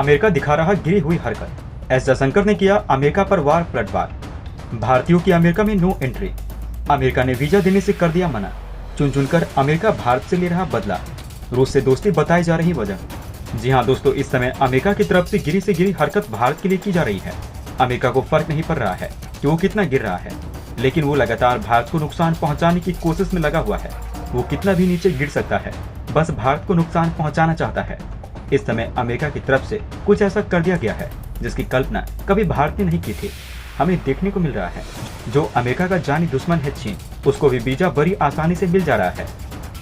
America दिखा रहा गिरी हुई हरकत। एस जयशंकर ने किया अमेरिका पर वार पलटवार। भारतीयों की अमेरिका में नो एंट्री। अमेरिका ने वीजा देने से कर दिया मना। चुन चुनकर अमेरिका भारत से ले रहा बदला। रूस से दोस्ती बताई जा रही वजह। जी हाँ दोस्तों, इस समय अमेरिका की तरफ से गिरी हरकत भारत के लिए की जा रही है। अमेरिका को फर्क नहीं पड़ रहा है कि वो कितना गिर रहा है, लेकिन वो लगातार भारत को नुकसान पहुंचाने की कोशिश में लगा हुआ है। वो कितना भी नीचे गिर सकता है, बस भारत को नुकसान पहुंचाना चाहता है। इस समय अमेरिका की तरफ से कुछ ऐसा कर दिया गया है जिसकी कल्पना कभी भारत ने नहीं की थी। हमें देखने को मिल रहा है जो अमेरिका का जानी दुश्मन है चीन, उसको भी वीजा बड़ी आसानी से मिल जा रहा है,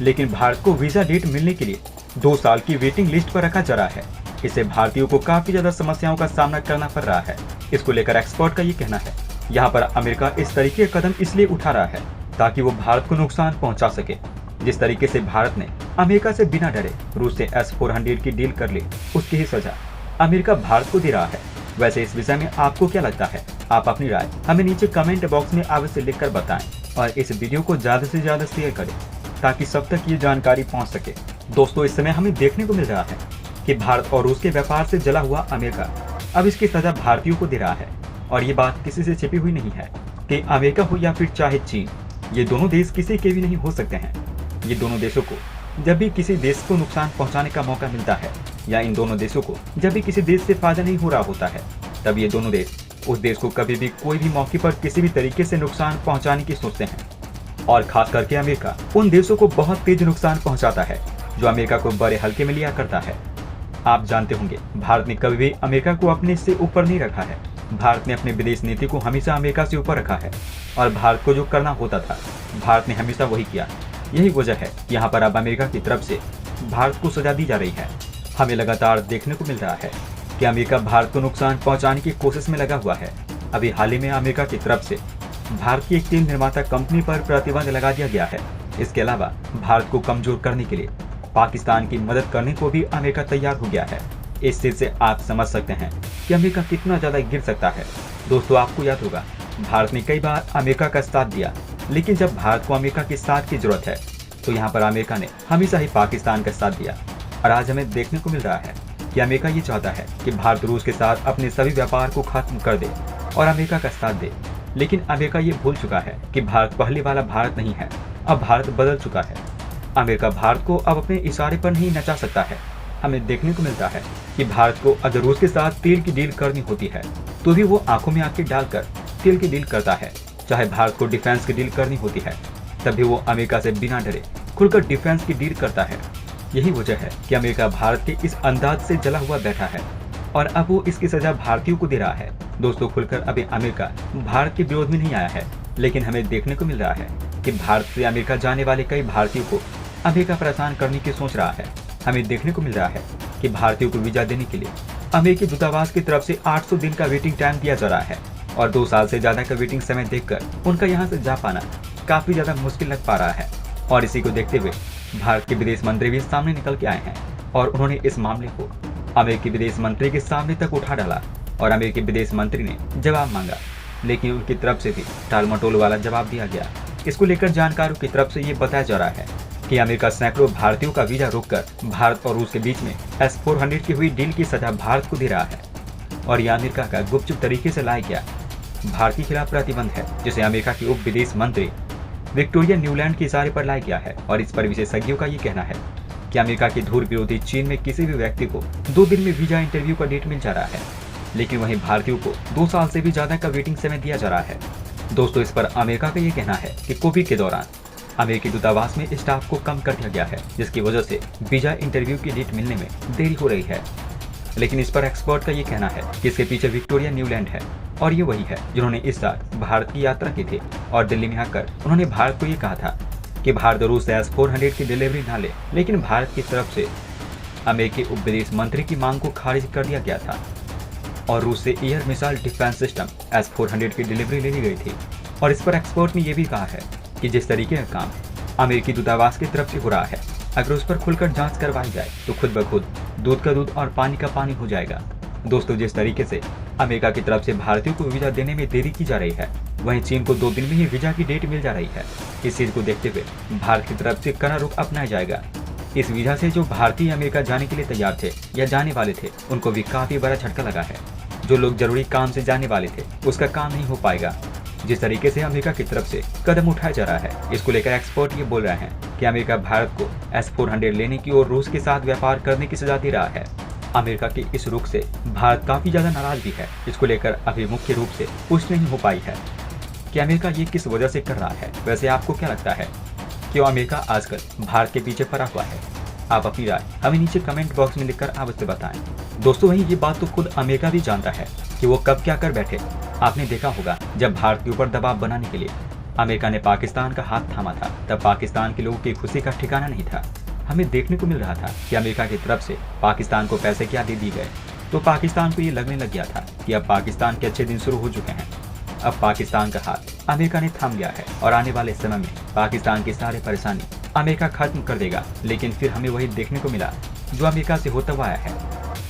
लेकिन भारत को वीजा डेट मिलने के लिए 2 साल की वेटिंग लिस्ट पर रखा जा रहा है। इससे भारतीयों को काफी ज्यादा समस्याओं का सामना करना पड़ रहा है। इसको लेकर एक्सपर्ट का ये कहना है, यहाँ पर अमेरिका इस तरीके का कदम इसलिए उठा रहा है ताकि वो भारत को नुकसान पहुंचा सके। जिस तरीके से भारत ने अमेरिका से बिना डरे रूस से S-400 की डील कर ली, उसकी ही सजा अमेरिका भारत को दे रहा है। वैसे इस विषय में आपको क्या लगता है? आप अपनी राय हमें नीचे कमेंट बॉक्स में अवश्य लिखकर बताएं और इस वीडियो को ज्यादा से ज्यादा शेयर करें ताकि सब तक ये जानकारी पहुंच सके। दोस्तों, इस समय हमें देखने को मिल रहा है कि भारत और रूस के व्यापार से जला हुआ अमेरिका अब इसकी सजा भारतीयों को दे रहा है। और ये बात किसी से छिपी हुई नहीं है कि अमेरिका हो या फिर चाहे चीन, ये दोनों देश किसी के भी नहीं हो सकते हैं। ये दोनों देशों को जब भी किसी देश को नुकसान पहुंचाने का मौका मिलता है, या इन दोनों देशों को जब भी किसी देश से फायदा नहीं हो रहा होता है, तब ये दोनों देश उस देश को कभी भी कोई भी मौके पर किसी भी तरीके से नुकसान पहुंचाने की सोचते हैं। और खास करके अमेरिका उन देशों को बहुत तेज नुकसान पहुंचाता है जो अमेरिका को बड़े हल्के में लिया करता है। आप जानते होंगे, भारत ने कभी भी अमेरिका को अपने से ऊपर नहीं रखा है। भारत ने अपने विदेश नीति को हमेशा अमेरिका से ऊपर रखा है और भारत को जो करना होता था भारत ने हमेशा वही किया। यही वजह है कि यहाँ पर अब अमेरिका की तरफ से भारत को सजा दी जा रही है। हमें लगातार देखने को मिल रहा है कि अमेरिका भारत को नुकसान पहुंचाने की कोशिश में लगा हुआ है। अभी हाल ही में अमेरिका की तरफ से भारत की एक तेल निर्माता कंपनी पर प्रतिबंध लगा दिया गया है। इसके अलावा भारत को कमजोर करने के लिए पाकिस्तान की मदद करने को भी अमेरिका तैयार हो गया है। इस चीज से आप समझ सकते हैं कि अमेरिका कितना ज्यादा गिर सकता है। दोस्तों, आपको याद होगा भारत ने कई बार अमेरिका का साथ दिया, लेकिन जब भारत को अमेरिका के साथ की जरूरत है तो यहाँ पर अमेरिका ने हमेशा ही पाकिस्तान का साथ दिया। और आज हमें देखने को मिल रहा है कि अमेरिका ये चाहता है कि भारत रूस के साथ अपने सभी व्यापार को खत्म कर दे और अमेरिका का साथ दे। लेकिन अमेरिका ये भूल चुका है कि भारत पहले वाला भारत नहीं है, अब भारत बदल चुका है। अमेरिका भारत को अब अपने इशारे पर नहीं नचा सकता है। हमें देखने को मिलता है कि भारत को अगर रूस के साथ तेल की डील करनी होती है तो भी वो आंखों में आंखें डालकर तेल की डील करता है। चाहे भारत को डिफेंस की डील करनी होती है तब भी वो अमेरिका से बिना डरे खुलकर डिफेंस की डील करता है। यही वजह है कि अमेरिका भारत के इस अंदाज से जला हुआ बैठा है और अब वो इसकी सजा भारतीयों को दे रहा है। दोस्तों, खुलकर अभी अमेरिका भारत के विरोध में नहीं आया है, लेकिन हमें देखने को मिल रहा है कि भारत से अमेरिका जाने वाले कई भारतीयों को अमेरिका परेशान करने की सोच रहा है। हमें देखने को मिल रहा है कि भारतीयों को वीजा देने के लिए अमेरिकी दूतावास की तरफ से 800 दिन का वेटिंग टाइम दिया जा रहा है और 2 साल से ज्यादा का वेटिंग समय देखकर उनका यहाँ से जा पाना काफी ज्यादा मुश्किल लग पा रहा है। और इसी को देखते हुए भारत के विदेश मंत्री भी सामने निकल के आए हैं और उन्होंने इस मामले को अमेरिकी विदेश मंत्री के सामने तक उठा डाला और अमेरिकी विदेश मंत्री ने जवाब मांगा, लेकिन उनकी तरफ से भी टाल मटोल वाला जवाब दिया गया। इसको लेकर जानकारों की तरफ से ये बताया जा रहा है कि अमेरिका सैकड़ों भारतीयों का वीजा रोककर भारत और रूस के बीच में S-400 की हुई डील की सजा भारत को दे रहा है। और यह अमेरिका का गुपचुप तरीके से लाया गया भारत के खिलाफ प्रतिबंध है, जिसे अमेरिका की उप विदेश मंत्री विक्टोरिया न्यूलैंड के इशारे पर लाया गया है। और इस पर विशेषज्ञों का ये कहना है कि अमेरिका के धूर विरोधी चीन में किसी भी व्यक्ति को 2 दिन में वीजा इंटरव्यू का डेट मिल जा रहा है, लेकिन वहीं भारतीयों को 2 साल से भी ज्यादा का वेटिंग समय दिया जा रहा है। दोस्तों, इस पर अमेरिका का ये कहना है कि कोविड के दौरान अमेरिकी दूतावास में स्टाफ को कम कर दिया गया है, जिसकी वजह से वीजा इंटरव्यू की डेट मिलने में देरी हो रही है। लेकिन इस पर एक्सपर्ट का ये कहना है कि इसके पीछे विक्टोरिया न्यूलैंड है और ये वही है जिन्होंने इस साल भारत की यात्रा की थी और दिल्ली में आकर उन्होंने भारत को ये कहा था कि भारत रूस से S-400 की डिलीवरी ना ले, लेकिन भारत की तरफ से अमेरिकी उप विदेश मंत्री की मांग को खारिज कर दिया गया था और रूस से air missile defence system S-400 की डिलीवरी ले ली गई थी। और इस पर एक्सपर्ट ने यह भी कहा है कि जिस तरीके का काम अमेरिकी दूतावास की तरफ से हो रहा है, अगर उस पर खुलकर जांच करवाई जाए तो खुद ब खुद दूध का दूध और पानी का पानी हो जाएगा। दोस्तों, जिस तरीके से अमेरिका की तरफ से भारतीयों को वीजा देने में देरी की जा रही है, वहीं चीन को 2 दिन में ही वीजा की डेट मिल जा रही है। इस चीज को देखते हुए भारत की तरफ से कड़ा रुख अपनाया जाएगा इस वीजा से जो भारतीय अमेरिका जाने के लिए तैयार थे या जाने वाले थे, उनको भी काफी बड़ा झटका लगा है। जो लोग जरूरी काम से जाने वाले थे, उसका काम नहीं हो पाएगा। जिस तरीके से अमेरिका की तरफ से कदम उठाया जा रहा है, इसको लेकर एक्सपर्ट ये बोल रहे हैं कि अमेरिका भारत को S-400 लेने की और रूस के साथ व्यापार करने की सजा दे रहा है। अमेरिका के इस रुख से भारत काफी ज्यादा नाराज भी है। इसको लेकर अभी मुख्य रूप से पुष्टि नहीं हो पाई है कि अमेरिका ये किस वजह से कर रहा है। वैसे आपको क्या लगता है कि अमेरिका आजकल भारत के पीछे पड़ा हुआ है? आप अपनी राय हमें नीचे कमेंट बॉक्स में लिखकर अवश्य बताएं। दोस्तों वही ये बात तो खुद अमेरिका भी जानता है कि वो कब क्या कर बैठे। आपने देखा होगा जब भारत के ऊपर दबाव बनाने के लिए अमेरिका ने पाकिस्तान का हाथ थामा था, तब पाकिस्तान के लोगों की खुशी का ठिकाना नहीं था। हमें देखने को मिल रहा था कि अमेरिका की तरफ से पाकिस्तान को पैसे क्या दे दिए गए, तो पाकिस्तान को ये लगने लग गया था कि अब पाकिस्तान के अच्छे दिन शुरू हो चुके हैं। अब पाकिस्तान का हाथ अमेरिका ने थाम लिया है और आने वाले समय में पाकिस्तान की सारी परेशानी अमेरिका खत्म कर देगा। लेकिन फिर हमें वही देखने को मिला जो अमेरिका से होता हुआ आया है।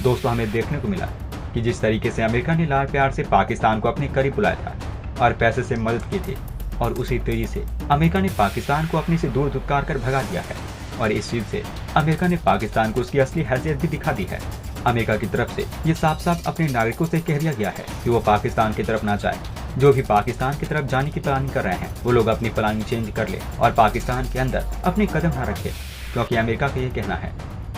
दोस्तों हमें देखने को मिला कि जिस तरीके से अमेरिका ने लाड़ प्यार से पाकिस्तान को अपने करीब बुलाया था और पैसे से मदद की थी, और उसी तेजी से अमेरिका ने पाकिस्तान को अपने से दूर धुतकार कर भगा दिया है। और इस चीज से अमेरिका ने पाकिस्तान को उसकी असली हैसियत भी दिखा दी है। अमेरिका की तरफ से ये साफ साफ अपने नागरिकों से कह दिया गया है कि वो पाकिस्तान की तरफ ना जाए। जो भी पाकिस्तान की तरफ जाने की प्लानिंग कर रहे हैं, वो लोग अपनी प्लानिंग चेंज कर ले और पाकिस्तान के अंदर अपने कदम ना रखे, क्योंकि अमेरिका का ये कहना है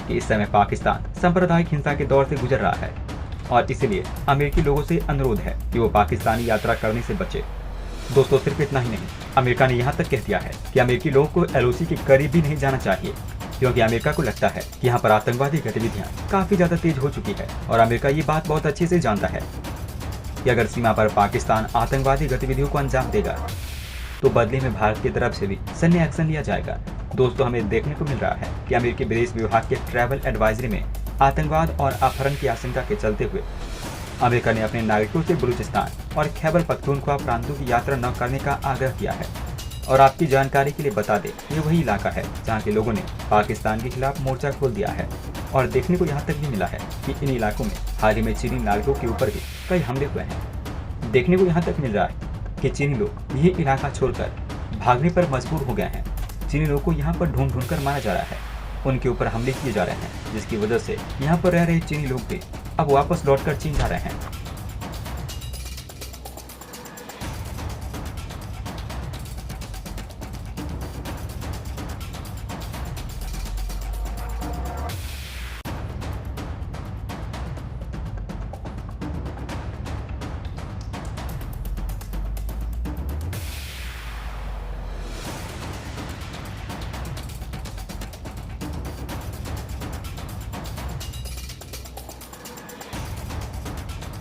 कि इस समय पाकिस्तान सांप्रदायिक हिंसा के दौर से गुजर रहा है और इसलिए अमेरिकी लोगों से अनुरोध है कि वो पाकिस्तानी यात्रा करने से बचे। दोस्तों सिर्फ इतना ही नहीं, अमेरिका ने यहाँ तक कह दिया है कि अमेरिकी लोगों को LOC के करीब भी नहीं जाना चाहिए, क्योंकि अमेरिका को लगता है कि यहाँ पर आतंकवादी गतिविधियाँ काफी ज्यादा तेज हो चुकी है। और अमेरिका ये बात बहुत अच्छे से जानता है कि अगर सीमा पर पाकिस्तान आतंकवादी गतिविधियों को अंजाम देगा तो बदले में भारत की तरफ से भी सैन्य एक्शन लिया जाएगा। दोस्तों हमें देखने को मिल रहा है कि अमेरिकी विदेश विभाग के ट्रैवल एडवाइजरी में आतंकवाद और अपहरण की आशंका के चलते हुए अमेरिका ने अपने नागरिकों से बलूचिस्तान और खैबर पख्तूनख्वा प्रांतों की यात्रा न करने का आग्रह किया है। और आपकी जानकारी के लिए बता दें, ये वही इलाका है जहाँ के लोगों ने पाकिस्तान के खिलाफ मोर्चा खोल दिया है। और देखने को यहाँ तक भी मिला है कि इन इलाकों में हाल ही में चीनी नागरिकों के ऊपर भी कई हमले हुए हैं। देखने को यहाँ तक मिल रहा है कि चीनी लोग ये इलाका छोड़कर भागने पर मजबूर हो गए हैं। चीनी लोगों को यहाँ पर ढूंढ कर मारा जा रहा है, उनके ऊपर हमले किए जा रहे हैं, जिसकी वजह से यहाँ पर रह रहे चीनी लोग भी अब वापस लौटकर चीन जा रहे हैं।